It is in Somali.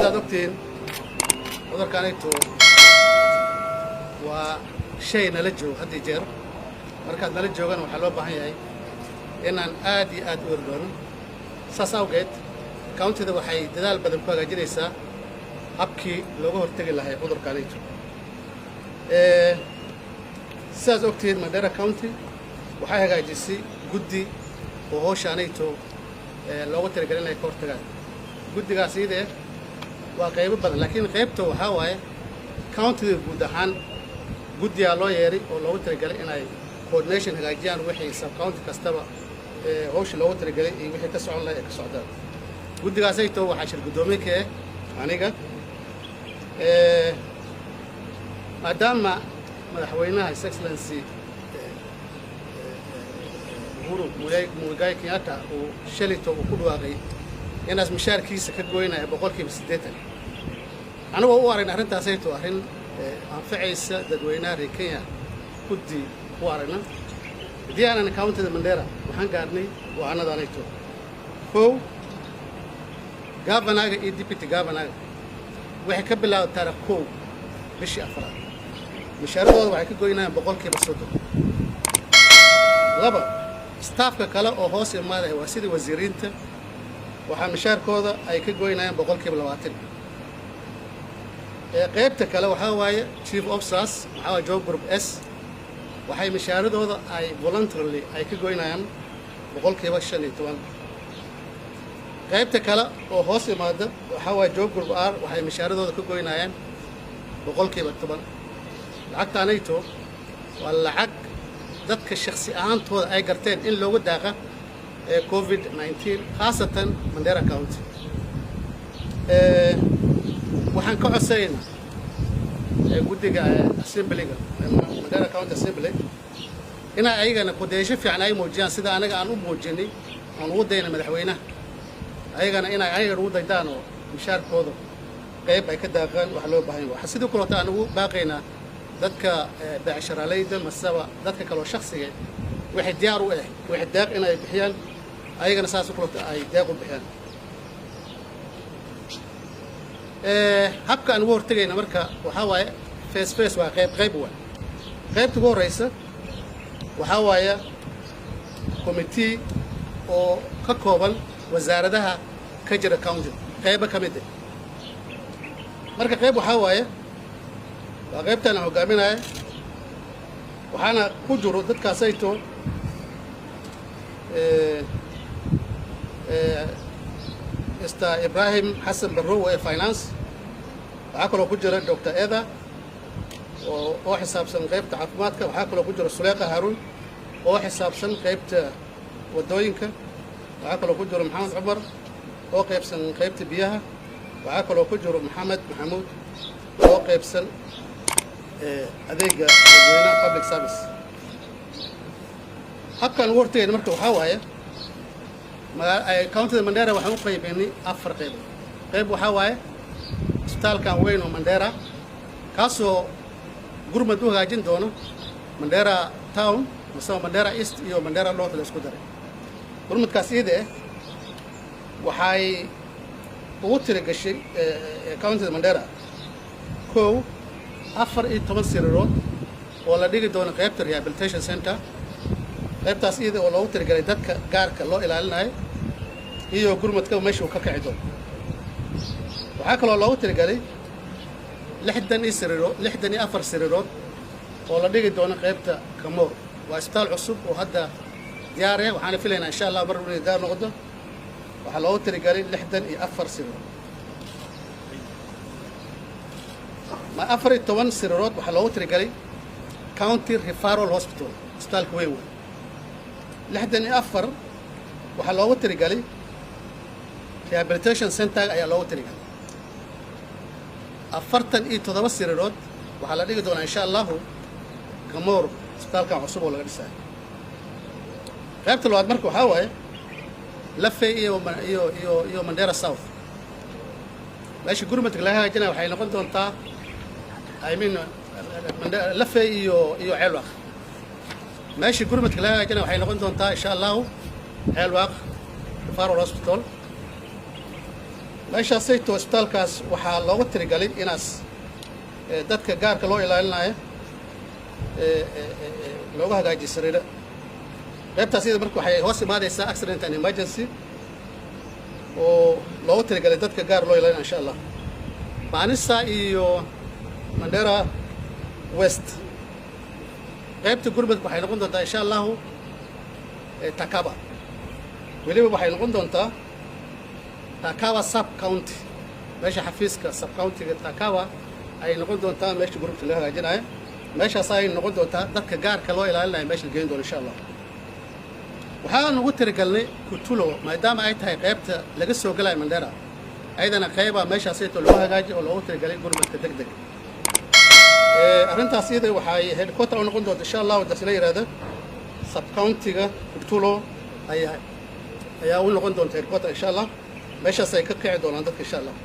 سيدا دكتين عذر كانيتو وشيء نلجو هدي جير مركز نلجو كان وحلو بهاي إن آدي أردن ساساوجت كاونتي ده وحي دلال بدل كوا جريسا أبكي لوجو هرتجي لهاي عذر كانيتو ساز أكتير مدير كاونتي وحي هاي جيسي جدي وهو شانيتو لوجو ترجعين لهاي كورتجال جدي قاسيده وقيب بدل لكن قيبته وحواي كاونتي جودهان جدي الله يري ولوجو ترجعين إناي coordination هجاجيان وحي سب كاونتي كاستبا هوش لوجو ترجعين وحي تسعون لا يكسعدان جدي قاسيته وحشر قدومي كه عنيقة مادام مدحوينها His Excellency Uhuru Muigai Kenyatta وشلته وكل واقعي الناس مشاركيس كجوينا بقول كيف سديتن أنا وأورين أهرن تاسيتو أهرن فعيس دجوينا ريكيا كدي وأورينا دي أنا نكاونت المندرة وحن قارني وأنا دانيتو هو جافنا إديبتي جافنا وحكبل لا تركوا بشي أفراد مشاركوا وحكي جوينا بقول كيف سدو لبا ستاف كلا أو هوس المال هو سيد وزيرين waxaa mishaarkooda ay ka goynayaan 20%. qaybta kale waxa waaye chief officers waxa job group S waxay mishaaradooda ay voluntarily ay ka goynayaan 15%. qaybta kale oo hoos imaada waxa waaye job group R waxay mishaaradooda ka goynayaan 10%. lacagta anayto waa lacag dadka shakhsi ahaantooda ay garteen in loogu daaqa COVID-19 خاصة منديرا كاونتي waxaan ka codsaynaa guddiga assemblyga madaxda county assembly ina ayagana qodeysho fiican ay muujiyaan sida anaga aan u muujinay aan ugu dayna madaxweynaha ayagana ina ayaga ugu daydaan oo mishaarkooda qayb ay ka daaqaan wax loo baahan yahay waxa sidoo kale aan ugu baaqaynaa dadka beecsharalayda masaba dadka kale oo shakhsiga waxay diyaar u ah waxay daaq inay bixiyaan ayagana saas u kala ay daaq u bixiyaan habka aan ugu hortagayna marka waxa waaye face waa qayb waa qaybta ugu horeysa waxa waaye committee oo ka kooban wasaaradaha ka jira county qayb ka mid ah marka qayb waxa waaye waa qaybtan hogaaminaya waxaana ku jiro dadkaas ay too Mr. Ibrahim Hassan Barrow ee finance waxa kale oo ku jira Dr. Eda oo xisaabsan qaybta caafimaadka waxa kale oo ku jira Suleeqa Harun oo xisaabsan qaybta wadooyinka waxa kale oo ku jira Maxamed Cumar oo qaybsan qaybta biyaha waxa kale oo ku jira Maxamed Maxamuud oo qaybsan adeega dadweynaha public service habkan warteed marka waxa waaye county Mandera waxaan u qaybinay 4 qayb qayb waxa waaye isbitaalka weyn oo Mandera kaasoo gurmad u hagaajin doono Mandera town masoo Mandera east iyo Mandera north la isku daray gurmadkaas iyada waxay ugu tiragashay county Mandera koow 14 sariirood oo la dhigi doono qaybta rehabilitation center qaybtaas iyada oo loogu tiragalay dadka gaarka loo ilaalinayo iyo gurmadka meesha uu ka kici doono waxa kale oo loogu tiragalay 64 sariirood oo la dhigi doono qaybta Kamoor waa isbitaal cusub oo hadda diyaar ah waxaan filaynaa insha Allah mar waliba gaar noqdo waxa loogu tiragalay 64 sariirood ما أفرد توان سيرورات وحلوات رجالي county referral hospital استال كويو لحدني أفر وحلوات رجالي rehabilitation center أي لوات رجالي أفرتن إيه تضرب سيرورات وحلا ديك دونا إن شاء الله كمور استال كان عصب ولا قريسة غيرت الواد مركو حاوي لفة إيو منديرا ساوث ليش قرمتك لها جنا وحين قلت أنت I mean لفة إيو عالوخ ماشي قرمتك لها جنا وحين قلت أنت إن شاء الله عالوخ فارو الهوسبيتال meeshaasayto isbitaalkaas waxaa looga tirigalay inaas dadka gaarka loo ilaalinayo looga hagaajiyo sariiro qaybtaas iyada marka waxay hoos imaadaysaa accident and emergency oo looga tirigalay dadka gaar loo ilaalinayo insha allah Manisa iyo Mandera West qaybta gurmadka waxay noqon doontaa insha allah Takaba weliba waxay noqon doontaa Takawa sub county meesha xafiiska sub county-ga Takawa ay noqon doontaa meesha gurmadka laga hagaajinayo meeshaas ay noqon doontaa dadka gaarka loo ilaalinayo meesha la geyn doono insha allah waxaan ugu tirigalnay Kutulo maadaama ay tahay qaybta laga soo galay Mandera ayadana qayba meeshaasayto loo hagaajiyo oo loogu tirigalay gurmadka degdeg arrintaas iyada waxay headquarter u noqon doontaa insha allah dadka la yiraahdo sub county-ga Kutulo ayaa u noqon doontaa headquarter insha allah meeshaas ay ka kici doonaan dadka insha allah